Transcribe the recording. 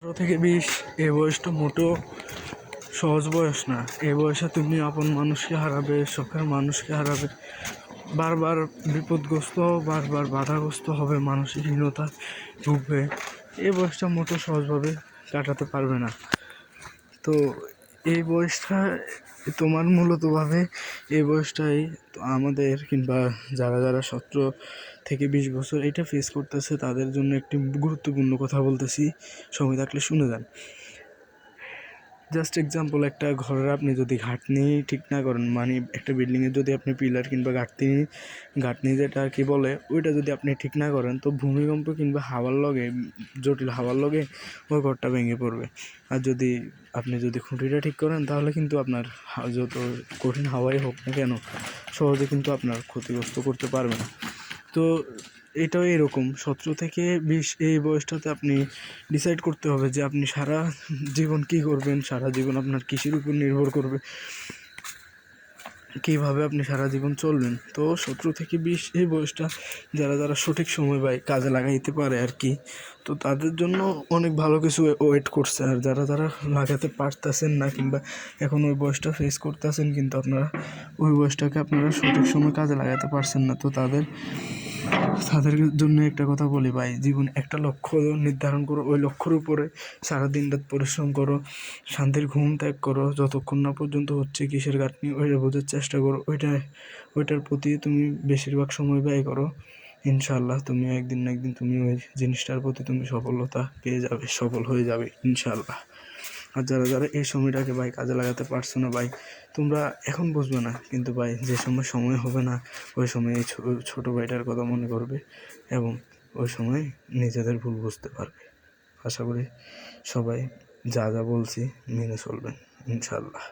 18 থেকে 20 এই বয়সটা মোটেও সহজ বয়স না। এই বয়সে তুমি আপন মানুষকে হারাবে, শখের মানুষকে হারাবে, বারবার বিপদগ্রস্ত, বারবার বাধাগ্রস্ত হবে, মানসিকহীনতা ভুগবে। এই বয়সটা মোটেও সহজভাবে কাটাতে পারবে না। তো এই বয়সটা তোমার মূলতভাবে এই বয়সটাই আমাদের কিংবা যারা 17 থেকে 20 বছর এটা ফেস করতেছে তাদের জন্য একটি গুরুত্বপূর্ণ কথা বলতেছি, সময় থাকলে শুনে যান। জাস্ট এক্সাম্পল, একটা ঘরের আপনি যদি গাঁথনি ঠিক না করেন, মানে একটা বিল্ডিংয়ের যদি আপনি পিলার কিংবা গাঁথনি যেটা আর কি বলে ওইটা যদি আপনি ঠিক না করেন, তো ভূমিকম্প কিংবা হাওয়ার লগে, জটিল হাওয়ার লগে ওই ঘরটা ভেঙে পড়বে। আর আপনি যদি খুঁটিটা ঠিক করেন তাহলে কিন্তু আপনার যত কঠিন হাওয়াই হোক না কেন সহজে কিন্তু আপনার ক্ষতিগ্রস্ত করতে পারবে না। তো এটাও এরকম 17 থেকে 20 এই বয়সটাতে আপনি ডিসাইড করতে হবে যে আপনি সারা জীবন কী করবেন, সারা জীবন আপনার কিসের উপর নির্ভর করবে, কীভাবে আপনি সারা জীবন চলবেন। তো 17 থেকে 20 এই বয়সটা যারা সঠিক সময় কাজে লাগাইতে পারে আর কি, তো তাদের জন্য অনেক ভালো কিছু ওয়েট করছে। আর যারা লাগাতে পারতেছেন না কিংবা এখন ওই বয়সটা ফেস করতেছেন কিন্তু আপনারা ওই বয়সটাকে আপনারা সঠিক সময় কাজে লাগাতে পারছেন না, তো তাদের জন্য একটা কথা বলি ভাই, জীবনে একটা লক্ষ্য নির্ধারণ করো, ওই লক্ষ্যের উপরে সারাদিন রাত পরিশ্রম করো, শান্তির ঘুম ত্যাগ করো, যতক্ষণ না পর্যন্ত হচ্ছে কিসের গাঁথনি ওইটা বোঝার চেষ্টা করো, ওইটার প্রতি তুমি বেশিরভাগ সময় ব্যয় করো। ইনশাআল্লাহ তুমি একদিন না একদিন তুমি ওই জিনিসটার প্রতি তুমি সফলতা পেয়ে যাবে, সফল হয়ে যাবে ইনশাআল্লাহ। আর যারা এই সময়টাকে কাজে লাগাতে পারছো না তোমরা এখন বুঝবে না, কিন্তু যে সময় হবে না ওই সময় এই ছোটো ভাইটার কথা মনে করবে এবং ওই সময় নিজেদের ভুল বুঝতে পারবে। আশা করি সবাই যা বলছি মেনে চলবেন ইনশাআল্লাহ।